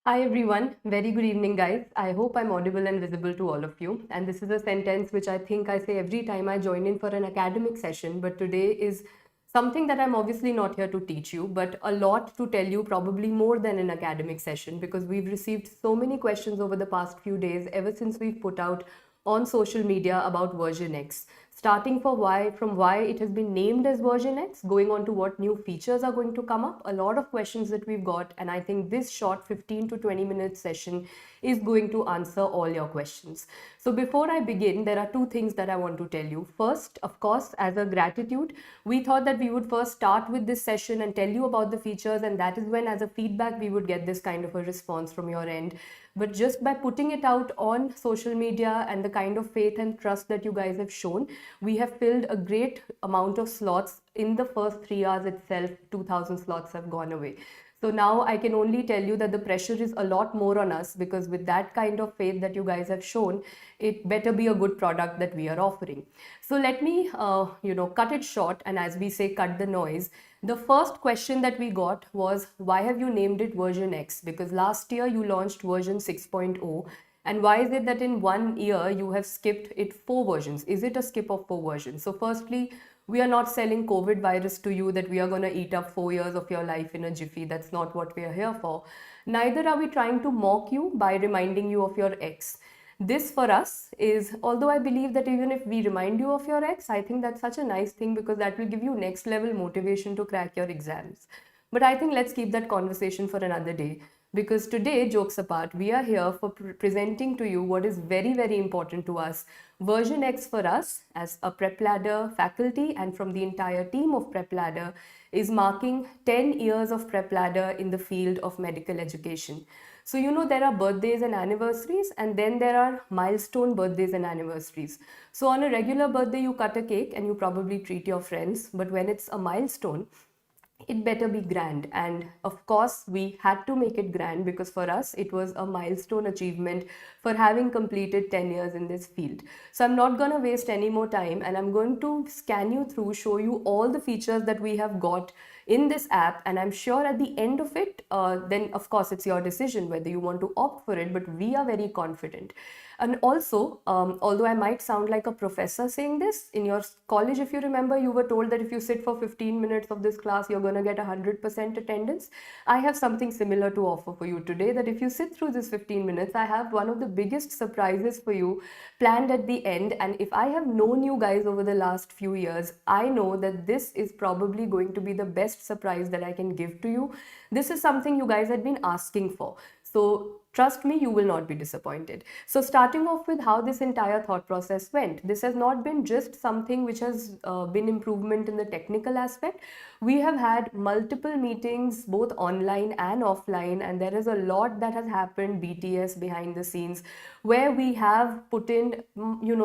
Hi everyone, very good evening guys. I hope I'm audible and visible to all of you. And this is a sentence which I think I say every time I join in for an academic session, but today is something that I'm obviously not here to teach you, but a lot to tell you, probably more than an academic session, because we've received so many questions over the past few days ever since we've put out on social media about version X, starting from why it has been named as version X, going on to what new features are going to come up, a lot of questions that we've got, and I think this short 15 to 20 minute session is going to answer all your questions. So before I begin, there are two things that I want to tell you. First, of course, as a gratitude, we thought that we would first start with this session and tell you about the features, and that is when, as a feedback, we would get this kind of a response from your end. But just by putting it out on social media and the kind of faith and trust that you guys have shown, we have filled a great amount of slots. In the first 3 hours itself, 2000 slots have gone away. So now I can only tell you that the pressure is a lot more on us, because with that kind of faith that you guys have shown, it better be a good product that we are offering. So let me, cut it short, and as we say, cut the noise. The first question that we got was, why have you named it version X? Because last year you launched version 6.0. And why is it that in 1 year you have skipped it 4 versions? Is it a skip of 4 versions? So firstly, we are not selling COVID virus to you that we are going to eat up 4 years of your life in a jiffy. That's not what we are here for. Neither are we trying to mock you by reminding you of your ex. This for us is, although I believe that even if we remind you of your ex, I think that's such a nice thing, because that will give you next level motivation to crack your exams. But I think let's keep that conversation for another day, because today, jokes apart, we are here for presenting to you what is very, very important to us. Version X for us as a PrepLadder faculty and from the entire team of PrepLadder is marking 10 years of PrepLadder in the field of medical education. So, there are birthdays and anniversaries, and then there are milestone birthdays and anniversaries. So, on a regular birthday, you cut a cake and you probably treat your friends. But when it's a milestone, it better be grand. And of course, we had to make it grand, because for us, it was a milestone achievement for having completed 10 years in this field. So I'm not going to waste any more time, and I'm going to scan you through, show you all the features that we have got in this app, and I'm sure at the end of it, then of course it's your decision whether you want to opt for it, but we are very confident. And also, although I might sound like a professor saying this, in your college, if you remember, you were told that if you sit for 15 minutes of this class, you're going to get 100% attendance. I have something similar to offer for you today, that if you sit through this 15 minutes, I have one of the biggest surprises for you planned at the end. And if I have known you guys over the last few years, I know that this is probably going to be the best surprise that I can give to you. This is something you guys had been asking for. So trust me, you will not be disappointed. So starting off with how this entire thought process went, this has not been just something which has been improvement in the technical aspect. We have had multiple meetings, both online and offline, and there is a lot that has happened BTS behind the scenes, where we have put in,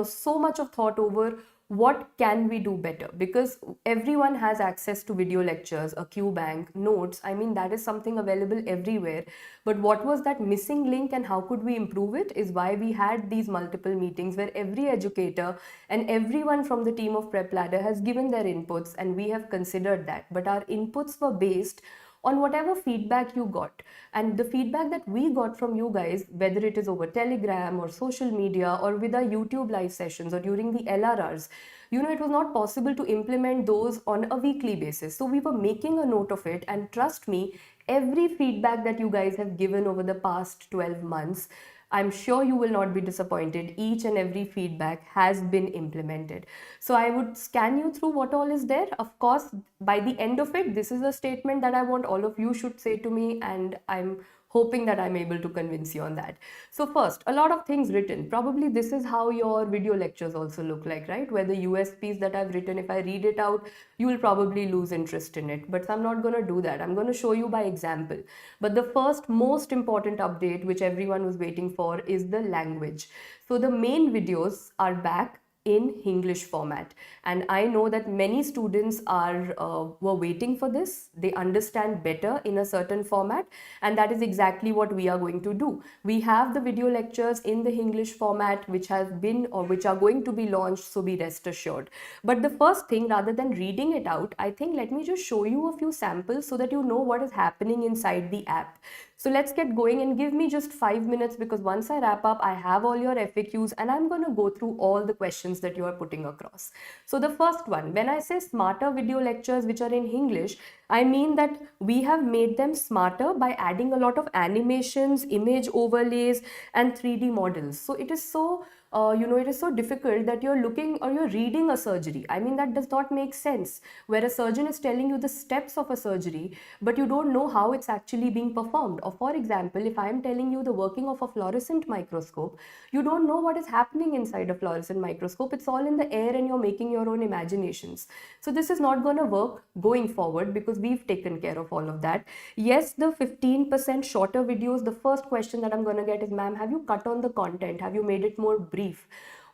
so much of thought over what can we do better, because everyone has access to video lectures, a QBank, notes. I mean, that is something available everywhere. But what was that missing link and how could we improve it is why we had these multiple meetings, where every educator and everyone from the team of PrepLadder has given their inputs, and we have considered that. But our inputs were based on whatever feedback you got. And the feedback that we got from you guys, whether it is over Telegram or social media or with our YouTube live sessions or during the LRRs, it was not possible to implement those on a weekly basis. So we were making a note of it, and trust me, every feedback that you guys have given over the past 12 months, I'm sure you will not be disappointed. Each and every feedback has been implemented. So I would scan you through what all is there. Of course, by the end of it, this is a statement that I want all of you should say to me, and I'm hoping that I'm able to convince you on that. So first, a lot of things written. Probably this is how your video lectures also look like, right? Where the USPs that I've written, if I read it out, you will probably lose interest in it. But I'm not going to do that. I'm going to show you by example. But the first most important update, which everyone was waiting for, is the language. So the main videos are back in Hinglish format, and I know that many students were waiting for this. They understand better in a certain format, and that is exactly what we are going to do. We have the video lectures in the Hinglish format, which have been or which are going to be launched, so be rest assured. But the first thing, rather than reading it out, I think let me just show you a few samples so that you know what is happening inside the app. So let's get going, and give me just 5 minutes, because once I wrap up, I have all your FAQs and I'm going to go through all the questions that you are putting across. So the first one, when I say smarter video lectures which are in Hinglish, I mean that we have made them smarter by adding a lot of animations, image overlays, and 3D models. So it is so it is so difficult that you're looking or you're reading a surgery. I mean, that does not make sense, where a surgeon is telling you the steps of a surgery, but you don't know how it's actually being performed. Or for example, if I'm telling you the working of a fluorescent microscope, you don't know what is happening inside a fluorescent microscope. It's all in the air and you're making your own imaginations. So this is not going to work going forward, because we've taken care of all of that. Yes, the 15% shorter videos, the first question that I'm going to get is, ma'am, have you cut on the content? Have you made it more brief?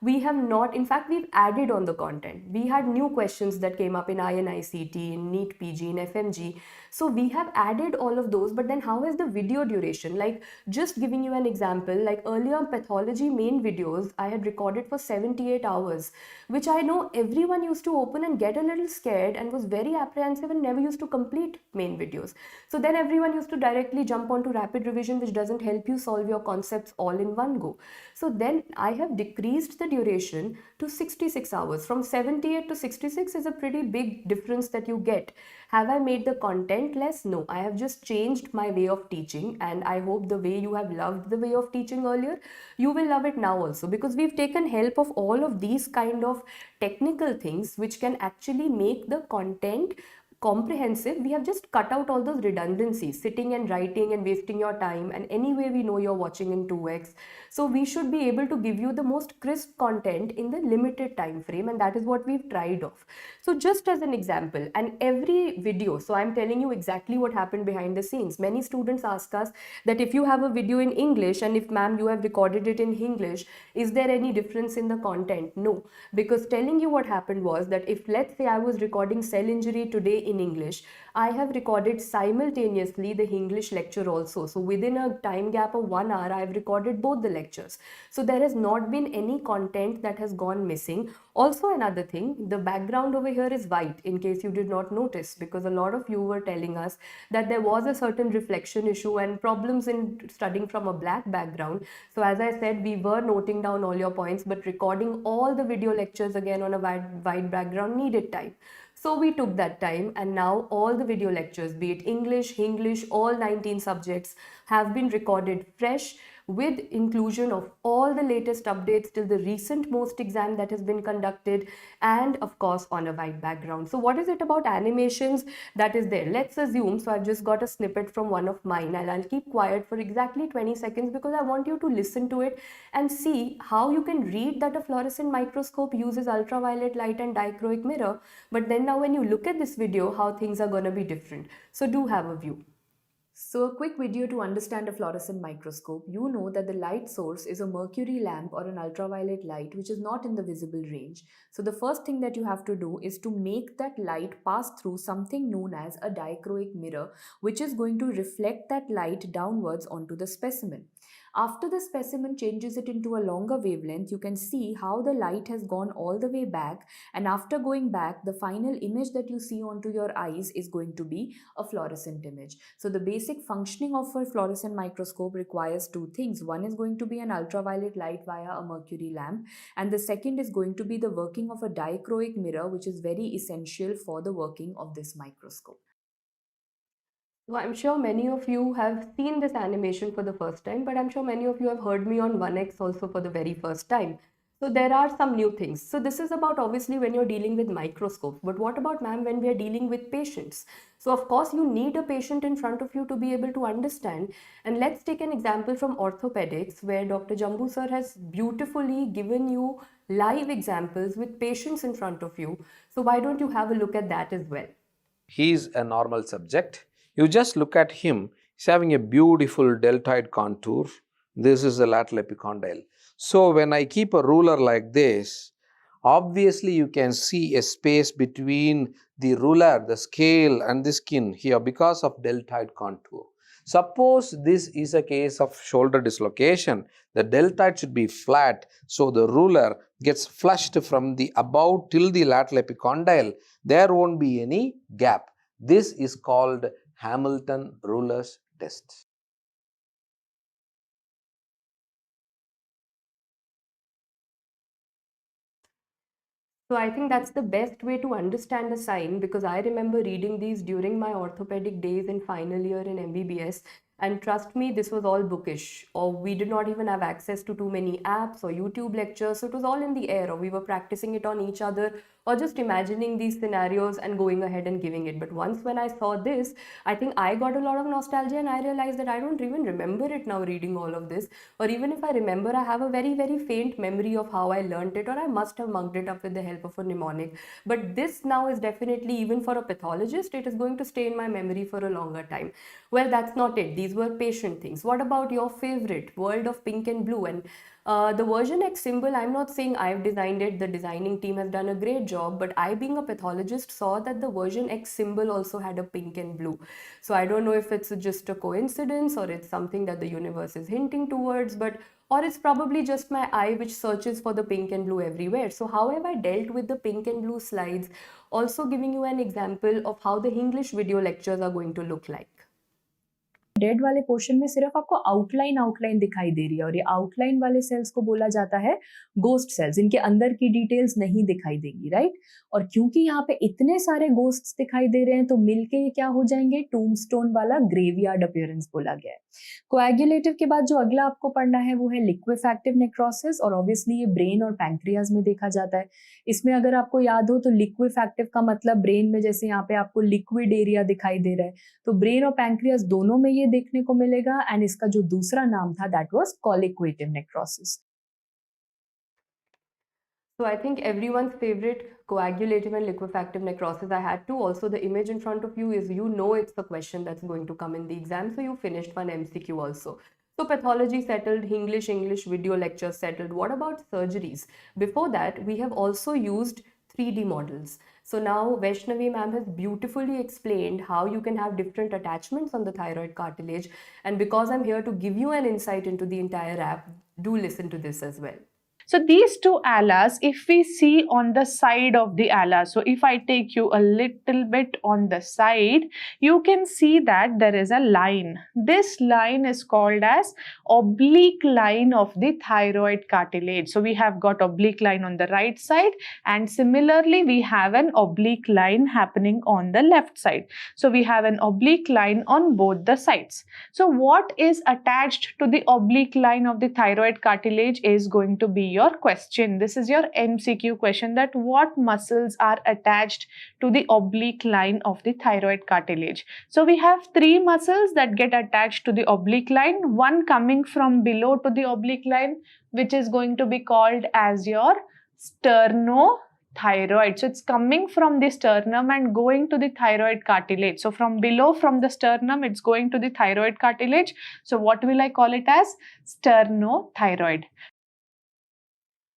We have not. In fact, we've added on the content. We had new questions that came up in INI-CET, in NEET PG, in FMG. So we have added all of those, but then how is the video duration? Like, just giving you an example, like earlier pathology main videos, I had recorded for 78 hours, which I know everyone used to open and get a little scared and was very apprehensive and never used to complete main videos. So then everyone used to directly jump onto rapid revision, which doesn't help you solve your concepts all in one go. So then I have decreased the duration to 66 hours. From 78 to 66 is a pretty big difference that you get. Have I made the content less? No, I have just changed my way of teaching, and I hope the way you have loved the way of teaching earlier, you will love it now also, because we've taken help of all of these kind of technical things which can actually make the content comprehensive. We have just cut out all those redundancies, sitting and writing and wasting your time, and anyway we know you're watching in 2x. So we should be able to give you the most crisp content in the limited time frame, and that is what we've tried of. So just as an example, and every video, so I'm telling you exactly what happened behind the scenes. Many students ask us that if you have a video in English and if ma'am you have recorded it in English, is there any difference in the content? No, because telling you what happened was that if, let's say, I was recording cell injury today in English, I have recorded simultaneously the English lecture also. So within a time gap of 1 hour, I have recorded both the lectures. So there has not been any content that has gone missing. Also, another thing, the background over here is white, in case you did not notice, because a lot of you were telling us that there was a certain reflection issue and problems in studying from a black background. So as I said, we were noting down all your points, but recording all the video lectures again on a white background needed time. So we took that time, and now all the video lectures, be it English, Hinglish, all 19 subjects, have been recorded fresh, with inclusion of all the latest updates till the recent most exam that has been conducted, and of course on a white background. So what is it about animations that is there? Let's assume, so I've just got a snippet from one of mine, and I'll keep quiet for exactly 20 seconds because I want you to listen to it and see how you can read that a fluorescent microscope uses ultraviolet light and dichroic mirror, but then now when you look at this video, how things are going to be different. So do have a view. So a quick video to understand a fluorescent microscope. You know that the light source is a mercury lamp or an ultraviolet light which is not in the visible range. So the first thing that you have to do is to make that light pass through something known as a dichroic mirror, which is going to reflect that light downwards onto the specimen. After the specimen changes it into a longer wavelength, you can see how the light has gone all the way back, and after going back, the final image that you see onto your eyes is going to be a fluorescent image. So the basic functioning of a fluorescent microscope requires two things. One is going to be an ultraviolet light via a mercury lamp, and the second is going to be the working of a dichroic mirror, which is very essential for the working of this microscope. So I'm sure many of you have seen this animation for the first time, but I'm sure many of you have heard me on 1x also for the very first time. So there are some new things. So this is about obviously when you're dealing with microscopes, but what about, ma'am, when we are dealing with patients? So of course you need a patient in front of you to be able to understand. And let's take an example from orthopedics, where Dr. Jambu sir has beautifully given you live examples with patients in front of you. So why don't you have a look at that as well? He is a normal subject. You just look at him, he's having a beautiful deltoid contour. This is the lateral epicondyle. So when I keep a ruler like this, obviously you can see a space between the ruler, the scale and the skin here because of deltoid contour. Suppose this is a case of shoulder dislocation, the deltoid should be flat, so the ruler gets flushed from the above till the lateral epicondyle. There won't be any gap. This is called Hamilton ruler's test. So I think that's the best way to understand a sign, because I remember reading these during my orthopedic days in final year in MBBS. And trust me, this was all bookish, or we did not even have access to too many apps or YouTube lectures. So it was all in the air, or we were practicing it on each other, or just imagining these scenarios and going ahead and giving it. But once when I saw this, I think I got a lot of nostalgia, and I realized that I don't even remember it now reading all of this. Or even if I remember, I have a very, very faint memory of how I learned it, or I must have mugged it up with the help of a mnemonic. But this now is definitely, even for a pathologist, it is going to stay in my memory for a longer time. Well, that's not it. These were patient things. What about your favorite, World of Pink and Blue? And the version X symbol, I'm not saying I've designed it, the designing team has done a great job, but I, being a pathologist, saw that the version X symbol also had a pink and blue. So I don't know if it's just a coincidence, or it's something that the universe is hinting towards, but or it's probably just my eye which searches for the pink and blue everywhere. So how have I dealt with the pink and blue slides? Also giving you an example of how the Hinglish video lectures are going to look like. Dead वाले portion में सिर्फ आपको outline दिखाई दे रही है, और ये outline वाले सेल्स को बोला जाता है गोस्ट सेल्स. इनके अंदर की डिटेल्स नहीं दिखाई देगी, राइट? और क्योंकि यहाँ पे इतने सारे गोस्ट्स दिखाई दे रहे हैं, तो मिलके ये क्या हो जाएंगे? टूम्बस्टोन वाला ग्रेवयार्ड अपीयरेंस बोला गया है. कोएगुलेटिव के बाद जो अगला आपको पढ़ना है वो है लिक्विफैक्टिव नेक्रोसिस, और ऑब्वियसली ये ब्रेन और पैंक्रियाज में देखा जाता है. इसमें अगर आपको याद हो तो लिक्विफैक्टिव का मतलब ब्रेन में, जैसे यहाँ पे आपको लिक्विड एरिया दिखाई दे रहा है, तो ब्रेन और पैंक्रियाज दोनों में ये देखने को मिलेगा. एंड इसका जो दूसरा नाम था that was colliquative necrosis. So I think everyone's favorite, coagulative and liquefactive necrosis. I had to also, the image in front of you is, you know, it's the question that's going to come in the exam. So you finished one MCQ also. So pathology settled, English video lectures settled. What about surgeries? Before that, we have also used 3D models. So now Vaishnavi ma'am has beautifully explained how you can have different attachments on the thyroid cartilage. And because I'm here to give you an insight into the entire app, do listen to this as well. So these two alas, if we see on the side of the ala, so if I take you a little bit on the side, you can see that there is a line. This line is called as oblique line of the thyroid cartilage. So we have got oblique line on the right side, and similarly we have an oblique line happening on the left side. So we have an oblique line on both the sides. So what is attached to the oblique line of the thyroid cartilage is going to be your question. This is your MCQ question, that what muscles are attached to the oblique line of the thyroid cartilage. So we have three muscles that get attached to the oblique line, one coming from below to the oblique line, which is going to be called as your sternothyroid. So it's coming from the sternum and going to the thyroid cartilage. So from below, from the sternum, it's going to the thyroid cartilage. So what will I call it as? Sternothyroid.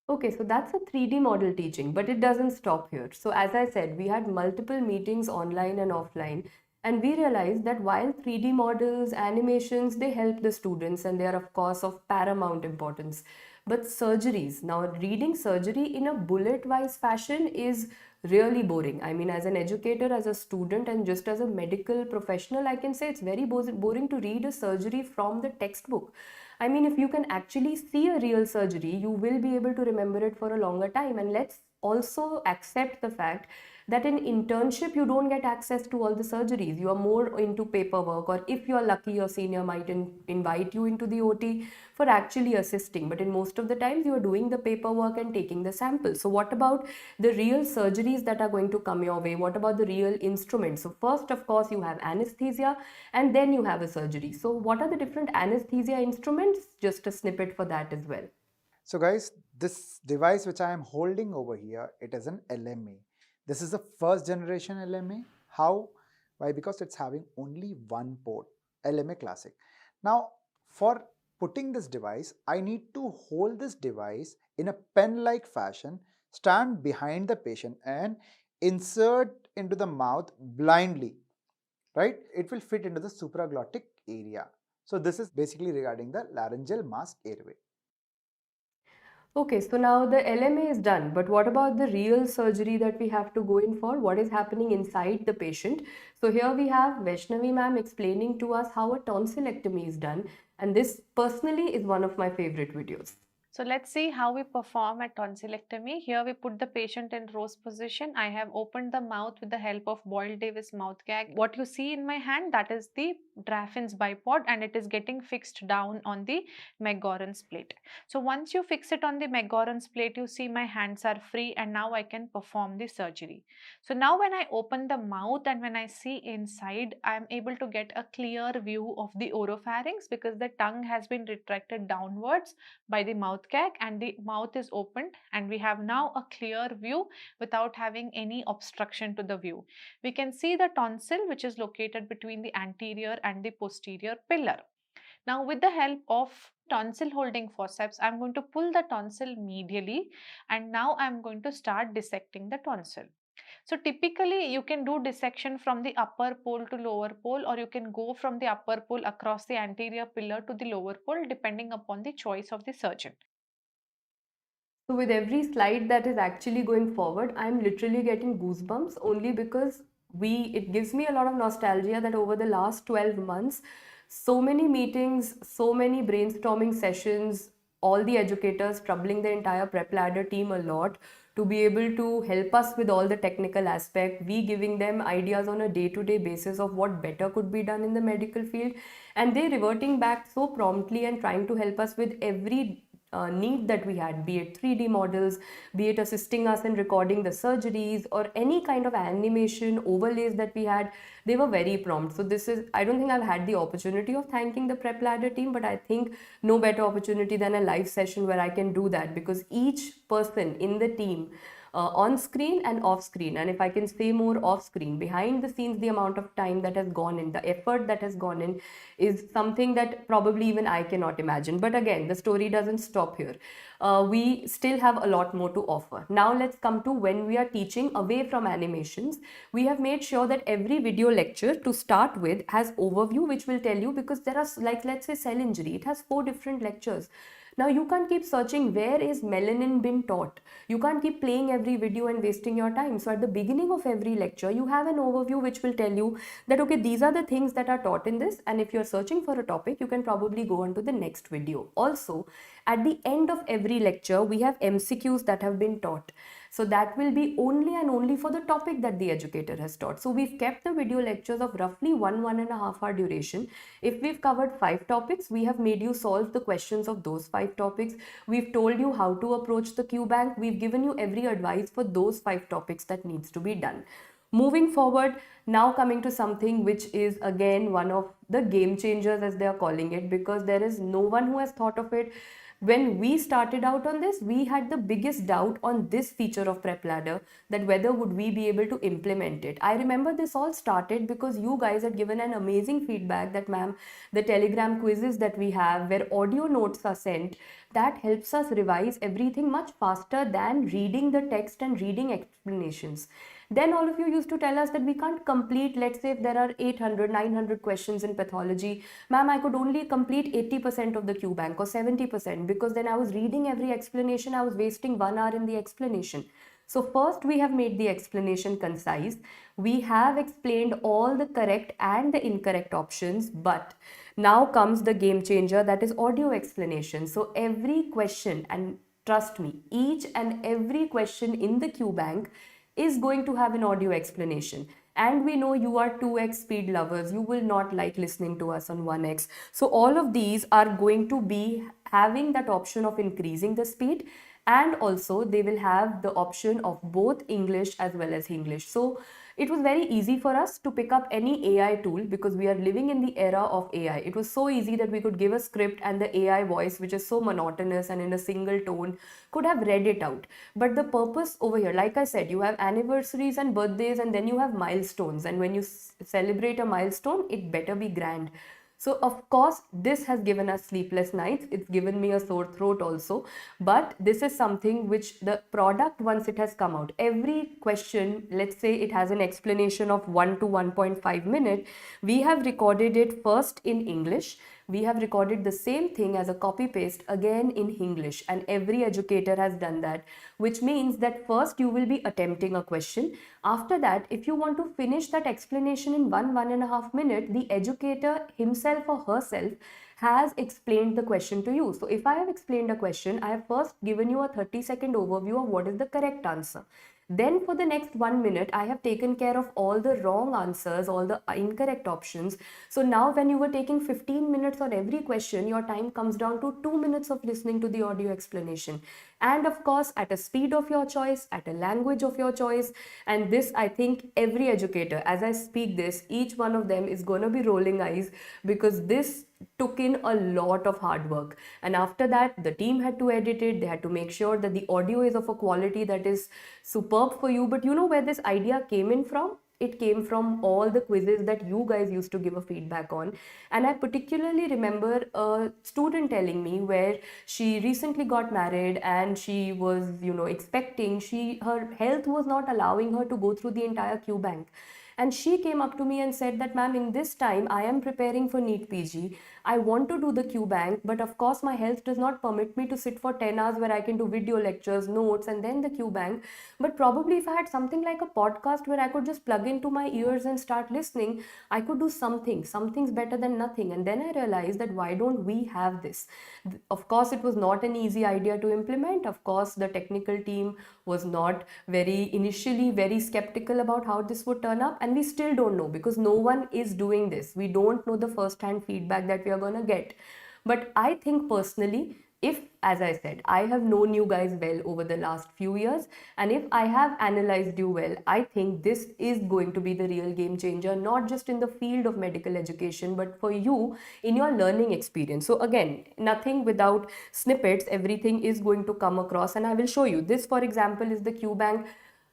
Okay, so that's a 3D model teaching, but it doesn't stop here. So as I said, we had multiple meetings online and offline, and we realized that while 3D models, animations, they help the students, and they are of course of paramount importance. But surgeries, now reading surgery in a bullet-wise fashion is really boring. I mean, as an educator, as a student, and just as a medical professional, I can say it's very boring to read a surgery from the textbook. I mean, if you can actually see a real surgery, you will be able to remember it for a longer time. And let's also accept the fact that in internship, you don't get access to all the surgeries. You are more into paperwork, or if you're lucky, your senior might invite you into the OT for actually assisting. But in most of the times, you are doing the paperwork and taking the sample. So what about the real surgeries that are going to come your way? What about the real instruments? So first, of course, you have anesthesia, and then you have a surgery. So what are the different anesthesia instruments? Just a snippet for that as well. So guys, this device which I am holding over here, it is an LMA. This is the first generation LMA. How? Why? Because it's having only one port, LMA Classic. Now, for putting this device, I need to hold this device in a pen-like fashion, stand behind the patient and insert into the mouth blindly, right? It will fit into the supraglottic area. So this is basically regarding the laryngeal mask airway. Okay, so now the LMA is done, but what about the real surgery that we have to go in for? What is happening inside the patient? So here we have Vaishnavi ma'am explaining to us how a tonsillectomy is done, and this personally is one of my favorite videos. So let's see how we perform at tonsillectomy. Here we put the patient in rose position. I have opened the mouth with the help of Boyle-Davis mouth gag. What you see in my hand, that is the Draffin's bipod, and it is getting fixed down on the McGorran's plate. So once you fix it on the McGorran's plate, you see my hands are free, and now I can perform the surgery. So now when I open the mouth and when I see inside, I am able to get a clear view of the oropharynx because the tongue has been retracted downwards by the mouth gag and the mouth is opened, and we have now a clear view without having any obstruction to the view. We can see the tonsil, which is located between the anterior and the posterior pillar. Now with the help of tonsil holding forceps, I'm going to pull the tonsil medially, and now I'm going to start dissecting the tonsil. So typically you can do dissection from the upper pole to lower pole, or you can go from the upper pole across the anterior pillar to the lower pole depending upon the choice of the surgeon. So with every slide that is actually going forward, I'm literally getting goosebumps only because it gives me a lot of nostalgia that over the last 12 months, so many meetings, so many brainstorming sessions, all the educators troubling the entire PrepLadder team a lot to be able to help us with all the technical aspect, we giving them ideas on a day-to-day basis of what better could be done in the medical field, and they reverting back so promptly and trying to help us with every need that we had, be it 3D models, be it assisting us in recording the surgeries or any kind of animation overlays that we had. They were very prompt. So I don't think I've had the opportunity of thanking the PrepLadder team, but I think no better opportunity than a live session where I can do that, because each person in the team on screen and off screen, and if I can say more off screen, behind the scenes, the amount of time that has gone in, the effort that has gone in is something that probably even I cannot imagine. But again, the story doesn't stop here. We still have a lot more to offer. Now let's come to when we are teaching away from animations. We have made sure that every video lecture to start with has overview, which will tell you, because there are, like, let's say cell injury, it has 4 different lectures. Now you can't keep searching where is melanin been taught. You can't keep playing every video and wasting your time. So at the beginning of every lecture, you have an overview which will tell you that, okay, these are the things that are taught in this. And if you're searching for a topic, you can probably go on to the next video. Also, at the end of every lecture, we have MCQs that have been taught. So that will be only and only for the topic that the educator has taught. So we've kept the video lectures of roughly 1.5 hour duration. If we've covered 5 topics, we have made you solve the questions of those 5 topics. We've told you how to approach the QBank. We've given you every advice for those 5 topics that needs to be done. Moving forward, now coming to something which is again one of the game changers, as they are calling it, because there is no one who has thought of it. When we started out on this, we had the biggest doubt on this feature of PrepLadder, that whether would we be able to implement it. I remember this all started because you guys had given an amazing feedback that, ma'am, the Telegram quizzes that we have where audio notes are sent, that helps us revise everything much faster than reading the text and reading explanations. Then all of you used to tell us that we can't complete, let's say if there are 800, 900 questions in pathology, ma'am, I could only complete 80% of the QBank or 70%, because then I was reading every explanation, I was wasting 1 hour in the explanation. So first we have made the explanation concise. We have explained all the correct and the incorrect options, but now comes the game changer, that is audio explanation. So every question, and trust me, each and every question in the QBank is going to have an audio explanation. And we know you are 2x speed lovers. You will not like listening to us on 1x. So all of these are going to be having that option of increasing the speed, and also they will have the option of both English as well as Hinglish. So it was very easy for us to pick up any AI tool, because we are living in the era of AI. It was so easy that we could give a script and the AI voice, which is so monotonous and in a single tone, could have read it out. But the purpose over here, like I said, you have anniversaries and birthdays, and then you have milestones. And when you celebrate a milestone, it better be grand. So of course, this has given us sleepless nights. It's given me a sore throat also. But this is something which the product, once it has come out, every question, let's say it has an explanation of 1 to 1.5 minutes, we have recorded it first in English. We have recorded the same thing as a copy paste again in Hinglish, and every educator has done that. which means that first you will be attempting a question. After that, if you want to finish that explanation in 1.5 minutes, the educator himself or herself has explained the question to you. So if I have explained a question, I have first given you a 30-second overview of what is the correct answer. Then for the next 1 minute, I have taken care of all the wrong answers, all the incorrect options. So now when you were taking 15 minutes on every question, your time comes down to 2 minutes of listening to the audio explanation. And of course, at a speed of your choice, at a language of your choice. And this, I think every educator, as I speak this, each one of them is going to be rolling eyes, because this took in a lot of hard work. And after that, the team had to edit it. They had to make sure that the audio is of a quality that is superb for you. But you know where this idea came in from? It came from all the quizzes that you guys used to give a feedback on. And I particularly remember a student telling me where she recently got married and she was, expecting, her health was not allowing her to go through the entire QBank. And she came up to me and said that, ma'am, in this time I am preparing for NEET PG. I want to do the QBank, but of course my health does not permit me to sit for 10 hours where I can do video lectures, notes, and then the QBank. But probably if I had something like a podcast where I could just plug into my ears and start listening, I could do something. Something's better than nothing. And then I realized that why don't we have this? Of course, it was not an easy idea to implement. Of course, the technical team was not initially very skeptical about how this would turn up, and we still don't know because no one is doing this. We don't know the first hand feedback that we are going to get. But I think personally, if, as I said, I have known you guys well over the last few years, and if I have analyzed you well, I think this is going to be the real game changer, not just in the field of medical education, but for you in your learning experience. So again, nothing without snippets, everything is going to come across, and I will show you. This, for example, is the QBank.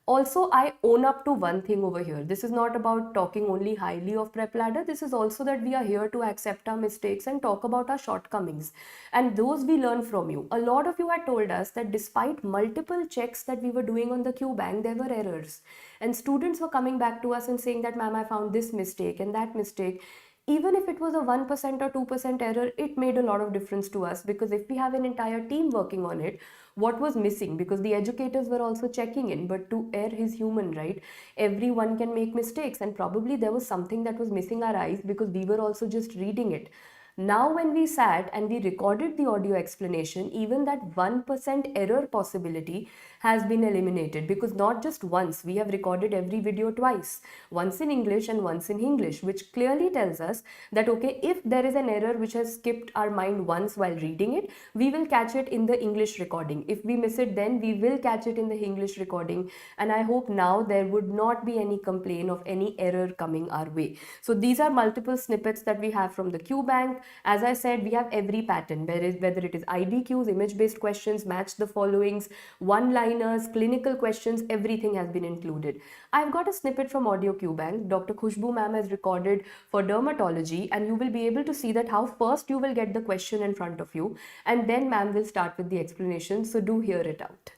Also, I own up to one thing over here. This is not about talking only highly of PrepLadder. This is also that we are here to accept our mistakes and talk about our shortcomings. And those we learn from you. A lot of you had told us that despite multiple checks that we were doing on the QBank, there were errors. And students were coming back to us and saying that, ma'am, I found this mistake and that mistake. Even if it was a 1% or 2% error, it made a lot of difference to us, because if we have an entire team working on it, what was missing? Because the educators were also checking in, but to err is human, right? Everyone can make mistakes, and probably there was something that was missing our eyes because we were also just reading it. Now, when we sat and we recorded the audio explanation, even that 1% error possibility has been eliminated, because not just once, we have recorded every video twice, once in English and once in Hinglish, which clearly tells us that, okay, if there is an error which has skipped our mind once while reading it, we will catch it in the English recording. If we miss it, then we will catch it in the English recording. And I hope now there would not be any complaint of any error coming our way. So these are multiple snippets that we have from the QBank. As I said, we have every pattern, whether it is IBQs, image-based questions, match the followings, one-liners, clinical questions, everything has been included. I've got a snippet from Audio QBank. Dr. Khushbu ma'am has recorded for dermatology, and you will be able to see that how first you will get the question in front of you, and then ma'am will start with the explanation. So do hear it out.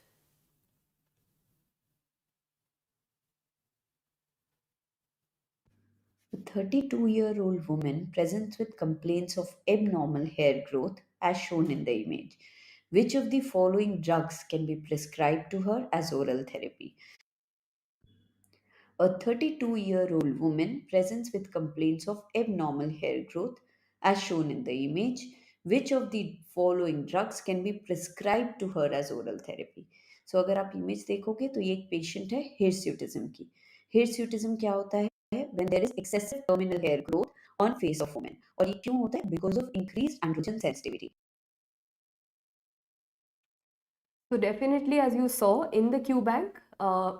A 32-year-old woman presents with complaints of abnormal hair growth as shown in the image. Which of the following drugs can be prescribed to her as oral therapy? A 32-year-old woman presents with complaints of abnormal hair growth as shown in the image. Which of the following drugs can be prescribed to her as oral therapy? So अगर आप image देखोगे तो ये एक patient है हिर्स्यूटिज्म की. हिर्स्यूटिज्म क्या होता है? When there is excessive terminal hair growth on face of women. और ये क्यों होता है? Because of increased androgen sensitivity. So definitely, as you saw in the QBank,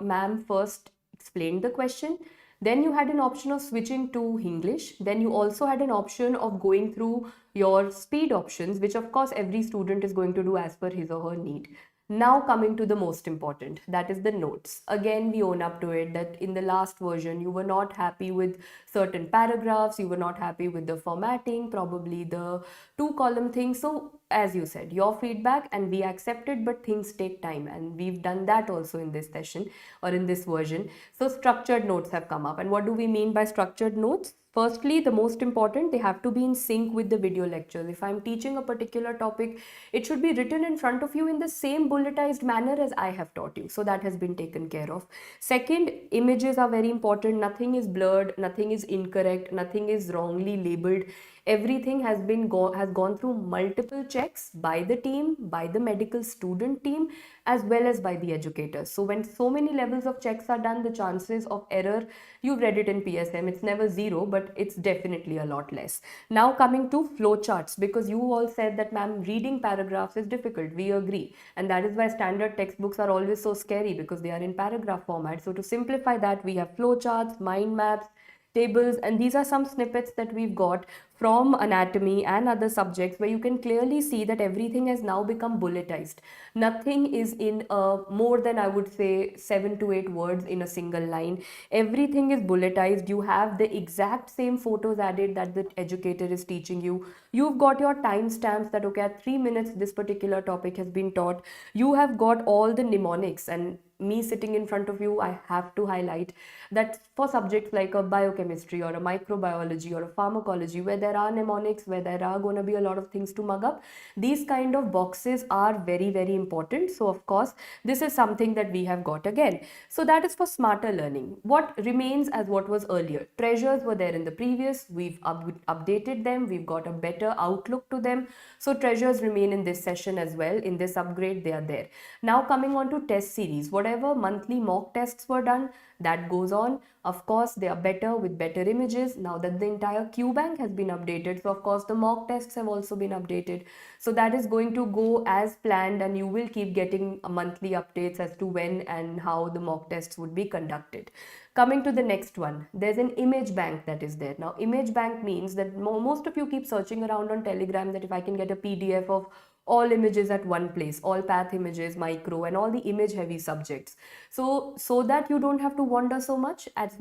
ma'am first explained the question. Then you had an option of switching to Hinglish. Then you also had an option of going through your speed options, which of course every student is going to do as per his or her need. Now coming to the most important, that is the notes. Again, we own up to it that in the last version, you were not happy with certain paragraphs, you were not happy with the formatting, probably the two-column thing. So as you said, your feedback, and we accept it, but things take time, and we've done that also in this session or in this version. So structured notes have come up. And what do we mean by structured notes? Firstly, the most important, they have to be in sync with the video lectures. If I'm teaching a particular topic, it should be written in front of you in the same bulletized manner as I have taught you. So that has been taken care of. Second, images are very important. Nothing is blurred, nothing is incorrect, nothing is wrongly labeled. Everything has gone through multiple checks by the team, by the medical student team, as well as by the educators. So when so many levels of checks are done, the chances of error, you've read it in PSM, it's never zero, but it's definitely a lot less. Now coming to flowcharts, because you all said that ma'am, reading paragraphs is difficult. We agree, and that is why standard textbooks are always so scary, because they are in paragraph format. So to simplify that, we have flowcharts, mind maps, tables, and these are some snippets that we've got from anatomy and other subjects, where you can clearly see that everything has now become bulletized. Nothing is in more than, I would say, 7 to 8 words in a single line. Everything is bulletized. You have the exact same photos added that the educator is teaching you. You've got your timestamps that, okay, at 3 minutes this particular topic has been taught. You have got all the mnemonics, and me sitting in front of you, I have to highlight that for subjects like a biochemistry or a microbiology or a pharmacology, where there are mnemonics, where there are going to be a lot of things to mug up, these kind of boxes are very, very important. So of course, this is something that we have got again. So that is for smarter learning. What remains as what was earlier? Treasures were there in the previous, we've updated them, we've got a better outlook to them. So treasures remain in this session as well. In this upgrade, they are there. Now coming on to test series, whatever monthly mock tests were done, that goes on. Of course, they are better with better images now that the entire QBank has been updated. So of course, the mock tests have also been updated. So that is going to go as planned, and you will keep getting monthly updates as to when and how the mock tests would be conducted. Coming to the next one, there's an image bank that is there. Now, image bank means that most of you keep searching around on Telegram that if I can get a PDF of all images at one place, all path images, micro, and all the image heavy subjects. So that you don't have to wander so much as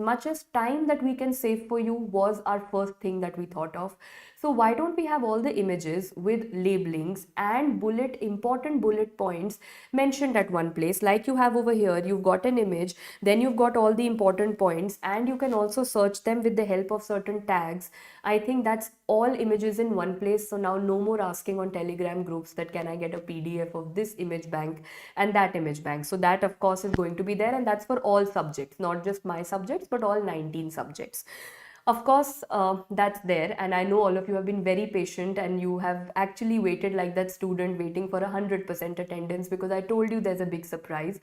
time that we can save for you was our first thing that we thought of. So why don't we have all the images with labelings and important bullet points mentioned at one place, like you have over here. You've got an image, then you've got all the important points, and you can also search them with the help of certain tags. I think that's all images in one place. So now no more asking on Telegram groups that can I get a PDF of this image bank and that image bank. So that of course is going to be there, and that's for all subjects, not just my subjects, but all 19 subjects. Of course, that's there, and I know all of you have been very patient, and you have actually waited like that student waiting for 100% attendance, because I told you there's a big surprise.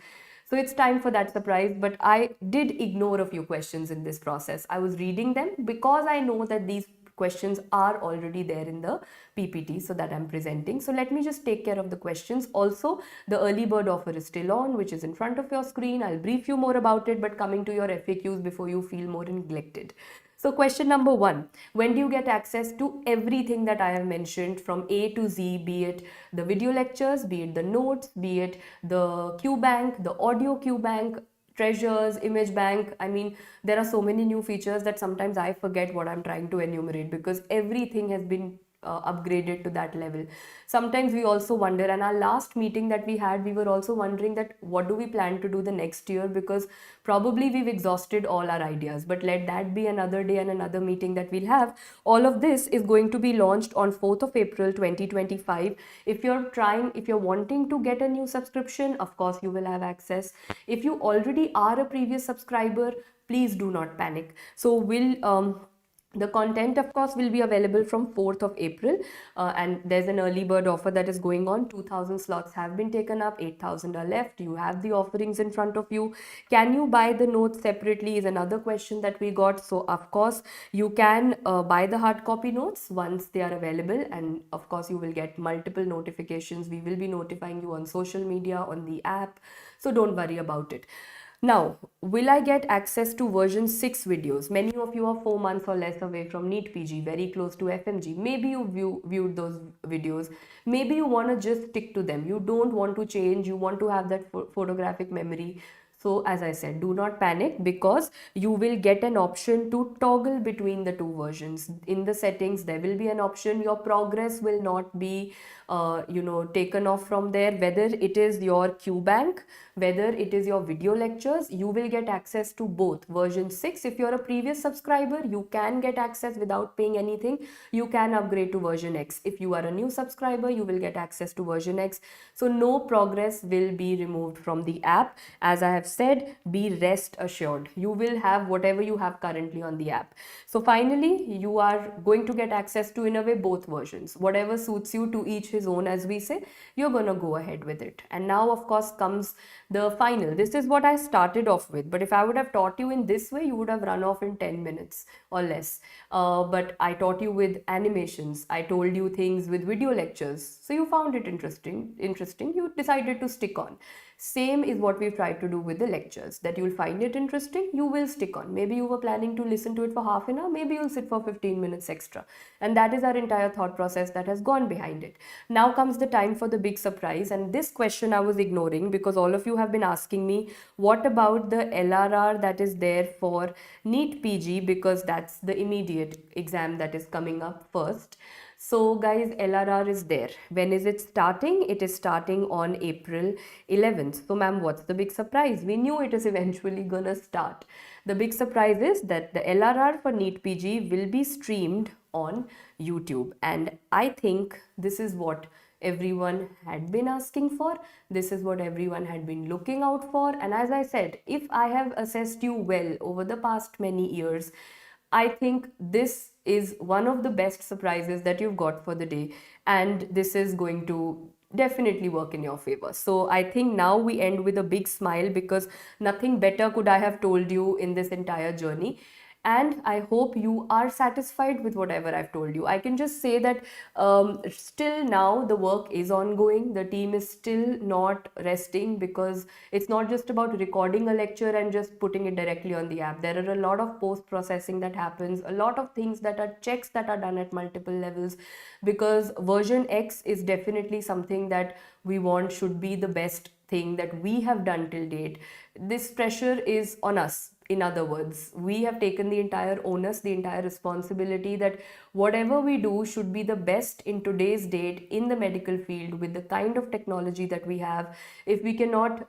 So it's time for that surprise, but I did ignore a few questions in this process. I was reading them because I know that these questions are already there in the PPT so that I'm presenting. So let me just take care of the questions. Also, the early bird offer is still on, which is in front of your screen. I'll brief you more about it, but coming to your FAQs before you feel more neglected. So question number 1, when do you get access to everything that I have mentioned from A to Z, be it the video lectures, be it the notes, be it the QBank, the audio QBank, treasures, image bank? I mean, there are so many new features that sometimes I forget what I'm trying to enumerate, because everything has been upgraded to that level. Sometimes we also wonder, and our last meeting that we had, we were also wondering that what do we plan to do the next year, because probably we've exhausted all our ideas. But let that be another day and another meeting that we'll have. All of this is going to be launched on 4th of April 2025. If you're wanting to get a new subscription, of course you will have access. If you already are a previous subscriber, please do not panic. So the content, of course, will be available from 4th of April, and there's an early bird offer that is going on. 2,000 slots have been taken up, 8,000 are left. You have the offerings in front of you. Can you buy the notes separately is another question that we got. So, of course, you can buy the hard copy notes once they are available, and of course, you will get multiple notifications. We will be notifying you on social media, on the app, so don't worry about it. Now, will I get access to version 6 videos? Many of you are 4 months or less away from NEET PG, very close to FMG. Maybe you viewed those videos. Maybe you want to just stick to them. You don't want to change. You want to have that photographic memory. So as I said, do not panic, because you will get an option to toggle between the two versions. In the settings, there will be an option. Your progress will not be taken off from there. Whether it is your QBank, whether it is your video lectures, you will get access to both. Version 6, if you're a previous subscriber, you can get access without paying anything. You can upgrade to version X. If you are a new subscriber, you will get access to version X. So no progress will be removed from the app. As I have said, be rest assured, you will have whatever you have currently on the app. So finally, you are going to get access to, in a way, both versions. Whatever suits you, to each his own, as we say, you're gonna go ahead with it. And now of course comes the final. This is what I started off with, but if I would have taught you in this way, you would have run off in 10 minutes or less. But I taught you with animations, I told you things with video lectures, so you found it interesting, you decided to stick on. Same is what we've tried to do with the lectures, that you'll find it interesting, you will stick on. Maybe you were planning to listen to it for half an hour, maybe you'll sit for 15 minutes extra. And that is our entire thought process that has gone behind it. Now comes the time for the big surprise, and this question I was ignoring because all of you have been asking me, what about the LRR that is there for NEET PG, because that's the immediate exam that is coming up first. So guys, LRR is there. When is it starting? It is starting on April 11th. So ma'am, what's the big surprise? We knew it is eventually gonna start. The big surprise is that the LRR for NEET PG will be streamed on YouTube. And I think this is what everyone had been asking for. This is what everyone had been looking out for. And as I said, if I have assessed you well over the past many years, I think this is one of the best surprises that you've got for the day, and this is going to definitely work in your favor. So I think now we end with a big smile, because nothing better could I have told you in this entire journey. And I hope you are satisfied with whatever I've told you. I can just say that still now the work is ongoing. The team is still not resting, because it's not just about recording a lecture and just putting it directly on the app. There are a lot of post-processing that happens, a lot of things that are checks that are done at multiple levels, because version X is definitely something that we want should be the best thing that we have done till date. This pressure is on us. In other words, we have taken the entire onus, the entire responsibility, that whatever we do should be the best in today's date in the medical field with the kind of technology that we have. If we cannot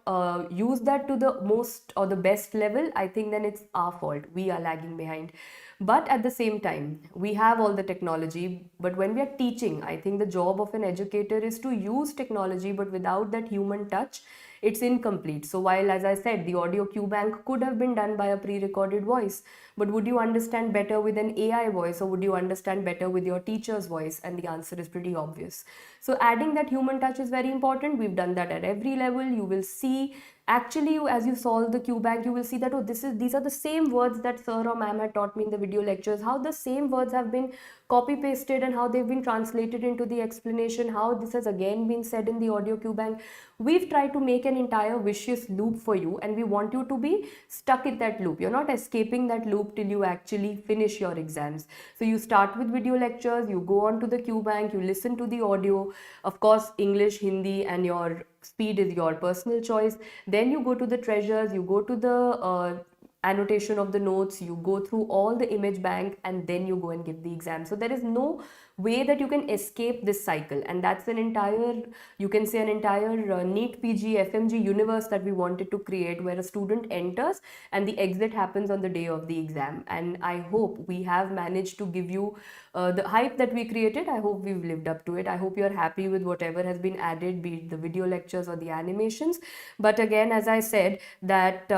use that to the most or the best level, I think then it's our fault. We are lagging behind. But at the same time, we have all the technology. But when we are teaching, I think the job of an educator is to use technology, but without that human touch, it's incomplete. So while, as I said, the audio QBank could have been done by a pre-recorded voice, but would you understand better with an AI voice, or would you understand better with your teacher's voice? And the answer is pretty obvious. So adding that human touch is very important. We've done that at every level. You will see, actually, as you solve the QBank, you will see that, oh, these are the same words that sir or ma'am had taught me in the video lectures, how the same words have been copy pasted and how they've been translated into the explanation, how this has again been said in the audio QBank. We've tried to make an entire vicious loop for you, and we want you to be stuck in that loop. You're not escaping that loop till you actually finish your exams. So you start with video lectures, you go on to the QBank, you listen to the audio, of course English, Hindi, and your speed is your personal choice. Then you go to the treasures, you go to the annotation of the notes, you go through all the image bank, and then you go and give the exam. So there is no way that you can escape this cycle, and that's an entire, you can say, an entire NEET PG FMG universe that we wanted to create, where a student enters and the exit happens on the day of the exam. And I hope we have managed to give you the hype that we created. I hope we've lived up to it. I hope you're happy with whatever has been added, be it the video lectures or the animations. But again, as I said, that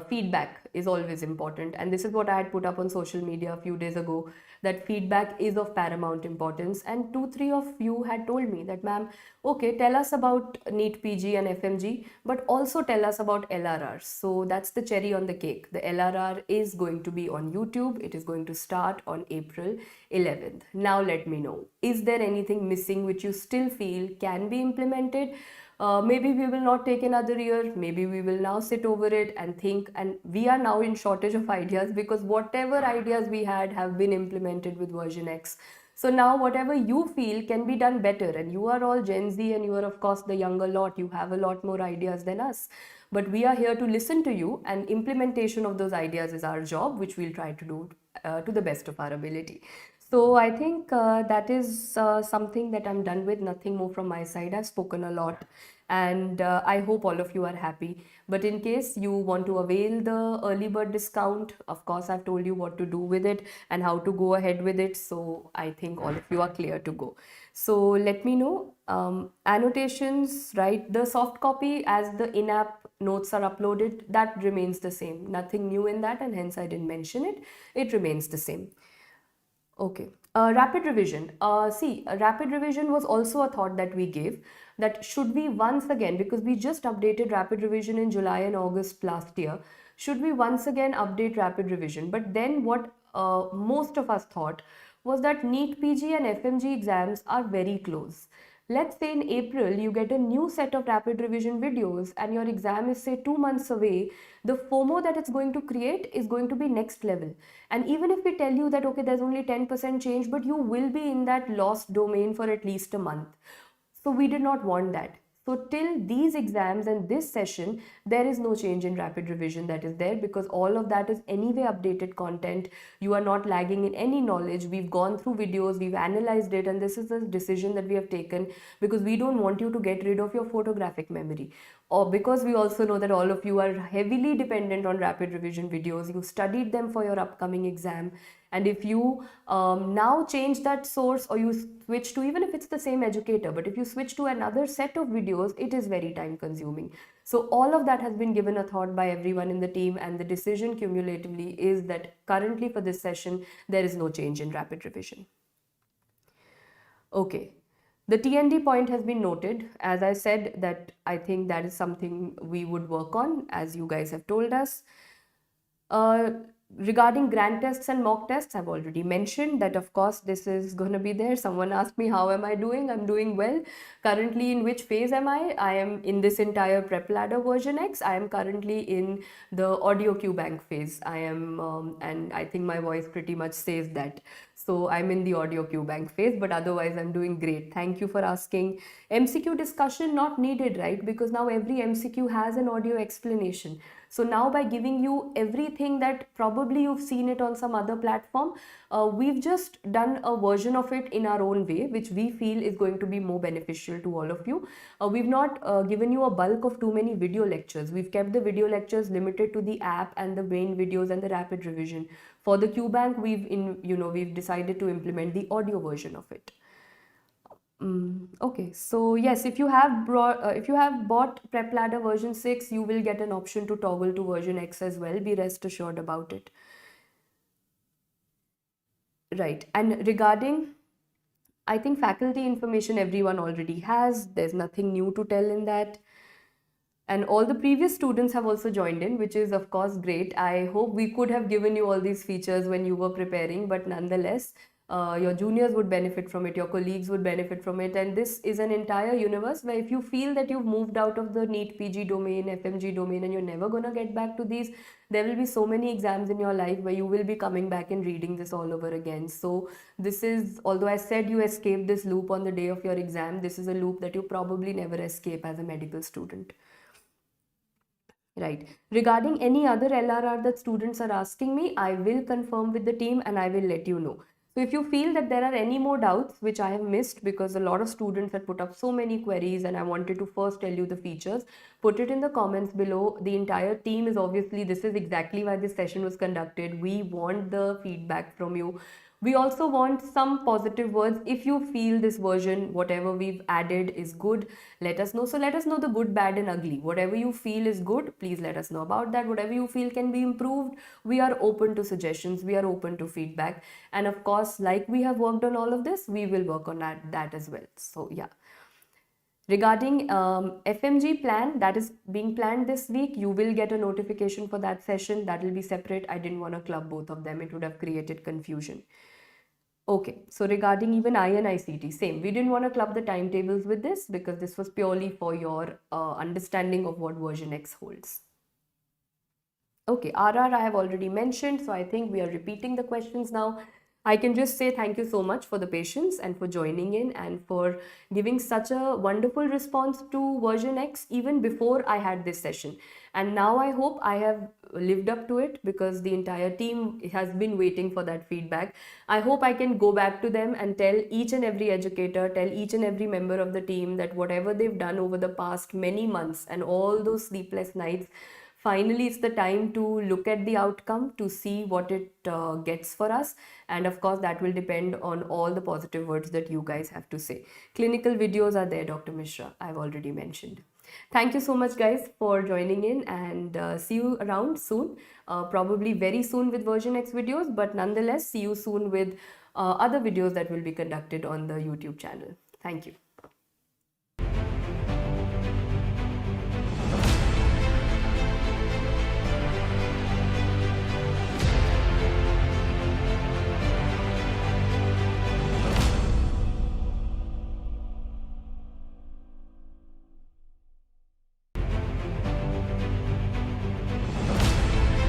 feedback is always important, and this is what I had put up on social media a few days ago, that feedback is of paramount importance. And 2-3 of you had told me that, ma'am, okay, tell us about NEET PG and FMG, but also tell us about LRR. So that's the cherry on the cake. The LRR is going to be on YouTube. It is going to start on April 11th. Now let me know, is there anything missing which you still feel can be implemented? Maybe we will not take another year, maybe we will now sit over it and think, and we are now in shortage of ideas, because whatever ideas we had have been implemented with version X. So now whatever you feel can be done better, and you are all Gen Z, and you are of course the younger lot, you have a lot more ideas than us. but we are here to listen to you, and implementation of those ideas is our job, which we'll try to do to the best of our ability. So I think that is something that I'm done with. Nothing more from my side. I've spoken a lot, and I hope all of you are happy. But in case you want to avail the early bird discount, of course, I've told you what to do with it and how to go ahead with it. So I think all of you are clear to go. So let me know. Annotations, right? The soft copy as the in-app notes are uploaded, that remains the same. Nothing new in that, and hence I didn't mention it. It remains the same. Okay. Rapid revision. Rapid revision was also a thought that we gave, that should we once again, because we just updated rapid revision in July and August last year, should we once again update rapid revision? But then what most of us thought was that NEET PG and FMG exams are very close. Let's say in April you get a new set of rapid revision videos and your exam is say 2 months away, the FOMO that it's going to create is going to be next level. And even if we tell you that okay, there's only 10% change, but you will be in that lost domain for at least a month. So we did not want that. So till these exams and this session, there is no change in rapid revision that is there, because all of that is anyway updated content. You are not lagging in any knowledge. We've gone through videos, we've analyzed it, and this is the decision that we have taken because we don't want you to get rid of your photographic memory. Or because we also know that all of you are heavily dependent on rapid revision videos. You studied them for your upcoming exam. And if you now change that source, or you switch to, even if it's the same educator, but if you switch to another set of videos, it is very time consuming. So all of that has been given a thought by everyone in the team, and the decision cumulatively is that currently for this session, there is no change in rapid revision. Okay. The TND point has been noted. As I said, that I think that is something we would work on, as you guys have told us. Regarding grant tests and mock tests, I've already mentioned that of course this is going to be there. Someone asked me how am I doing? I'm doing well. Currently in which phase am I? I am in this entire PrepLadder version X. I am currently in the audio QBank phase. I am and I think my voice pretty much says that. So I'm in the audio QBank phase, but otherwise I'm doing great. Thank you for asking. MCQ discussion not needed, right? Because now every MCQ has an audio explanation. So now by giving you everything that probably you've seen it on some other platform, we've just done a version of it in our own way, which we feel is going to be more beneficial to all of you. We've not given you a bulk of too many video lectures. We've kept the video lectures limited to the app and the main videos and the rapid revision. For the QBank, we've decided to implement the audio version of it. Okay, so yes, if you have bought PrepLadder version 6, you will get an option to toggle to version X as well. Be rest assured about it. Right, and regarding, I think faculty information everyone already has. There's nothing new to tell in that. And all the previous students have also joined in, which is of course great. I hope we could have given you all these features when you were preparing, but nonetheless, your juniors would benefit from it, your colleagues would benefit from it. And this is an entire universe where if you feel that you've moved out of the NEET PG domain, FMG domain, and you're never going to get back to these, there will be so many exams in your life where you will be coming back and reading this all over again. So this is, although I said you escape this loop on the day of your exam, this is a loop that you probably never escape as a medical student. Right. Regarding any other LRR that students are asking me, I will confirm with the team and I will let you know. So if you feel that there are any more doubts which I have missed, because a lot of students had put up so many queries and I wanted to first tell you the features, put it in the comments below. The entire team is obviously, this is exactly why this session was conducted. We want the feedback from you. We also want some positive words. If you feel this version, whatever we've added is good, let us know. So let us know the good, bad and ugly. Whatever you feel is good, please let us know about that. Whatever you feel can be improved, we are open to suggestions. We are open to feedback. And of course, like we have worked on all of this, we will work on that as well. So yeah. Regarding FMG plan that is being planned this week, you will get a notification for that session. That will be separate. I didn't want to club both of them. It would have created confusion. Okay, so regarding even INI-CET, same. We didn't want to club the timetables with this because this was purely for your understanding of what version X holds. Okay, RR I have already mentioned, so I think we are repeating the questions now. I can just say thank you so much for the patience and for joining in and for giving such a wonderful response to version X even before I had this session. And now I hope I have lived up to it because the entire team has been waiting for that feedback. I hope I can go back to them and tell each and every educator, tell each and every member of the team that whatever they've done over the past many months and all those sleepless nights, finally it's the time to look at the outcome to see what it gets for us. And of course that will depend on all the positive words that you guys have to say. Clinical videos are there, Dr. Mishra, I've already mentioned. Thank you so much guys for joining in, and see you around soon, probably very soon with version X videos, but nonetheless see you soon with other videos that will be conducted on the YouTube channel. Thank you.